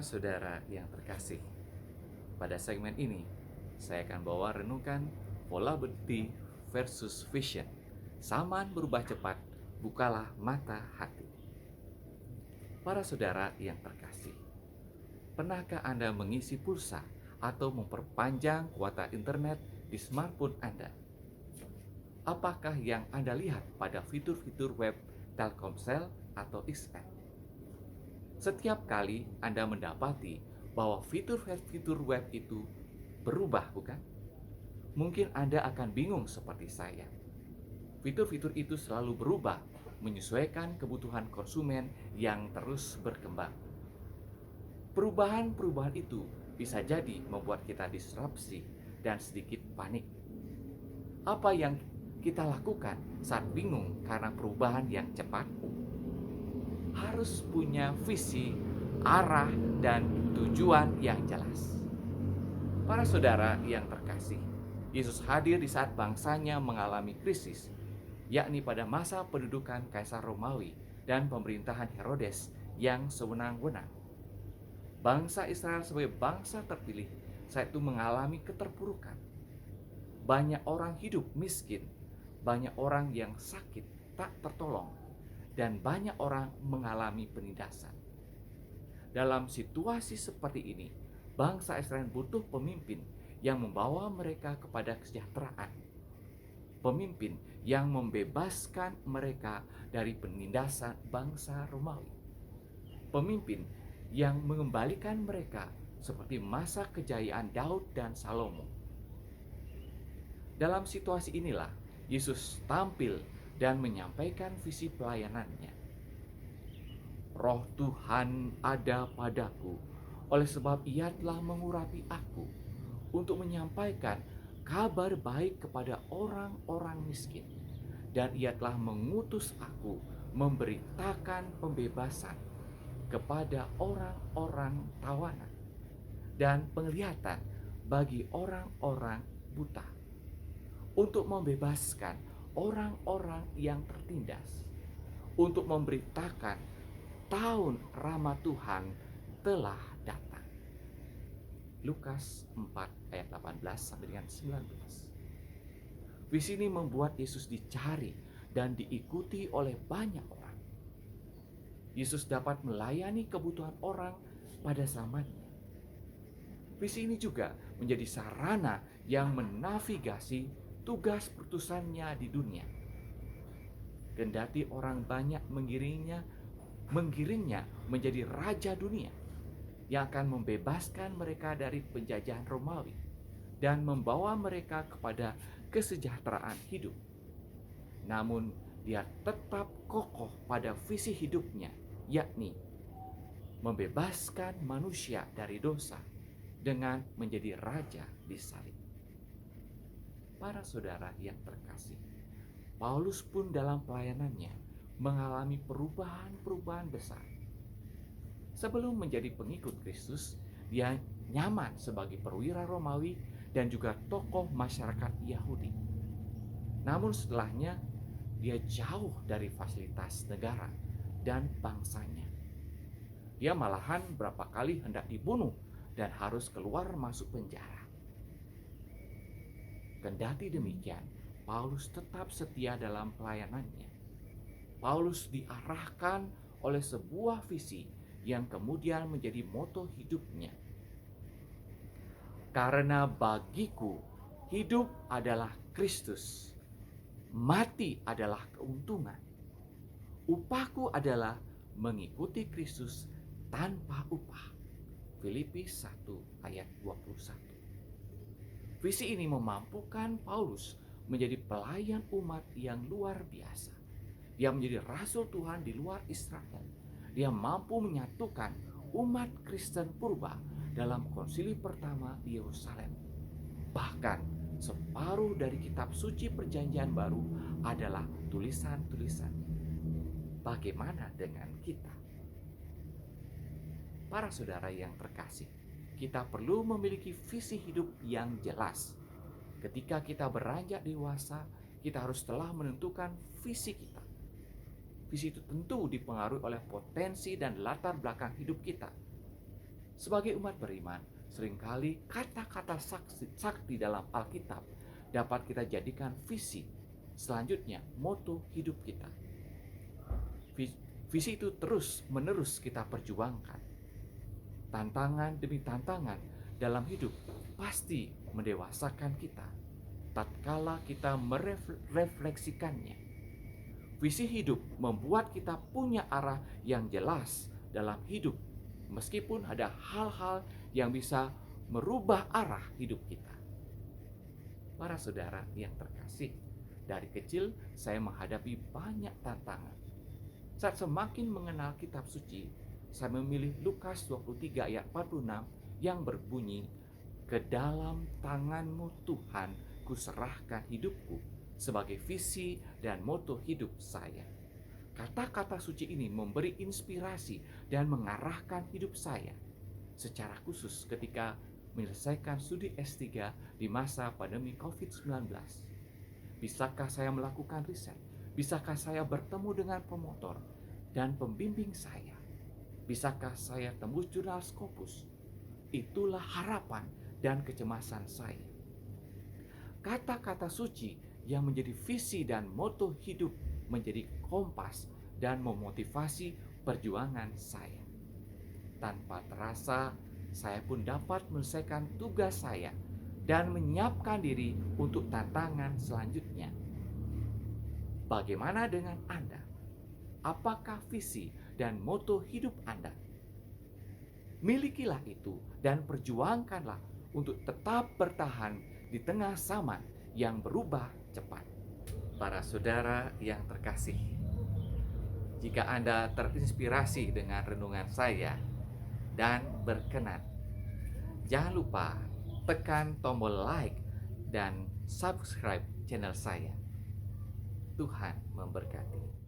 Para saudara yang terkasih, pada segmen ini saya akan bawa renungkan volatility versus vision. Zaman berubah cepat, bukalah mata hati. Para saudara yang terkasih, pernahkah Anda mengisi pulsa atau memperpanjang kuota internet di smartphone Anda? Apakah yang Anda lihat pada fitur-fitur web Telkomsel atau XL? Setiap kali Anda mendapati bahwa fitur-fitur web itu berubah, bukan? Mungkin Anda akan bingung seperti saya. Fitur-fitur itu selalu berubah, menyesuaikan kebutuhan konsumen yang terus berkembang. Perubahan-perubahan itu bisa jadi membuat kita disrupsi dan sedikit panik. Apa yang kita lakukan saat bingung karena perubahan yang cepat? Harus punya visi, arah, dan tujuan yang jelas. Para saudara yang terkasih, Yesus hadir di saat bangsanya mengalami krisis, yakni pada masa pendudukan Kaisar Romawi dan pemerintahan Herodes yang sewenang-wenang. Bangsa Israel sebagai bangsa terpilih saat itu mengalami keterpurukan. Banyak orang hidup miskin, banyak orang yang sakit tak tertolong, dan banyak orang mengalami penindasan. Dalam situasi seperti ini, bangsa Israel butuh pemimpin yang membawa mereka kepada kesejahteraan. Pemimpin yang membebaskan mereka dari penindasan bangsa Romawi. Pemimpin yang mengembalikan mereka seperti masa kejayaan Daud dan Salomo. Dalam situasi inilah Yesus tampil dan menyampaikan visi pelayanannya. Roh Tuhan ada padaku, oleh sebab Ia telah mengurapi aku untuk menyampaikan kabar baik kepada orang-orang miskin, dan Ia telah mengutus aku memberitakan pembebasan kepada orang-orang tawanan dan penglihatan bagi orang-orang buta, untuk membebaskan orang-orang yang tertindas, untuk memberitakan tahun rahmat Tuhan telah datang. Lukas 4 ayat 18 sampai dengan 19. Visi ini membuat Yesus dicari dan diikuti oleh banyak orang. Yesus dapat melayani kebutuhan orang pada zamannya. Visi ini juga menjadi sarana yang menavigasi tugas putusannya di dunia. Kendati orang banyak menggiringnya menjadi raja dunia yang akan membebaskan mereka dari penjajahan Romawi dan membawa mereka kepada kesejahteraan hidup. Namun dia tetap kokoh pada visi hidupnya, yakni membebaskan manusia dari dosa dengan menjadi raja di salib. Para saudara yang terkasih, Paulus pun dalam pelayanannya mengalami perubahan-perubahan besar. Sebelum menjadi pengikut Kristus, dia nyaman sebagai perwira Romawi dan juga tokoh masyarakat Yahudi. Namun setelahnya, dia jauh dari fasilitas negara dan bangsanya. Dia malahan berapa kali hendak dibunuh dan harus keluar masuk penjara. Kendati demikian, Paulus tetap setia dalam pelayanannya. Paulus diarahkan oleh sebuah visi yang kemudian menjadi moto hidupnya. Karena bagiku, hidup adalah Kristus, mati adalah keuntungan. Upahku adalah mengikuti Kristus tanpa upah. Filipi 1 ayat 21. Visi ini memampukan Paulus menjadi pelayan umat yang luar biasa. Dia menjadi rasul Tuhan di luar Israel. Dia mampu menyatukan umat Kristen purba dalam konsili pertama di Yerusalem. Bahkan separuh dari kitab suci perjanjian baru adalah tulisan-tulisannya. Bagaimana dengan kita? Para saudara yang terkasih, kita perlu memiliki visi hidup yang jelas. Ketika kita beranjak dewasa, kita harus telah menentukan visi kita. Visi itu tentu dipengaruhi oleh potensi dan latar belakang hidup kita. Sebagai umat beriman, seringkali kata-kata sakti dalam Alkitab dapat kita jadikan visi. Selanjutnya, moto hidup kita. Visi itu terus-menerus kita perjuangkan. Tantangan demi tantangan dalam hidup pasti mendewasakan kita tatkala kita merefleksikannya. Visi hidup membuat kita punya arah yang jelas dalam hidup, meskipun ada hal-hal yang bisa merubah arah hidup kita. Para saudara yang terkasih, dari kecil saya menghadapi banyak tantangan. Saat semakin mengenal kitab suci, saya memilih Lukas 23 ayat 46 yang berbunyi, "Ke dalam tangan-Mu Tuhan kuserahkan hidupku," sebagai visi dan moto hidup saya. Kata-kata suci ini memberi inspirasi dan mengarahkan hidup saya. Secara khusus ketika menyelesaikan studi S3 di masa pandemi COVID-19. Bisakah saya melakukan riset? Bisakah saya bertemu dengan promotor dan pembimbing saya? Bisakah saya tembus jurnal Scopus? Itulah harapan dan kecemasan saya. Kata-kata suci yang menjadi visi dan moto hidup menjadi kompas dan memotivasi perjuangan saya. Tanpa terasa, saya pun dapat menyelesaikan tugas saya dan menyiapkan diri untuk tantangan selanjutnya. Bagaimana dengan Anda? Apakah visi dan moto hidup Anda? Milikilah itu dan perjuangkanlah untuk tetap bertahan di tengah zaman yang berubah cepat. Para saudara yang terkasih, jika Anda terinspirasi dengan renungan saya dan berkenan, jangan lupa tekan tombol like dan subscribe channel saya. Tuhan memberkati.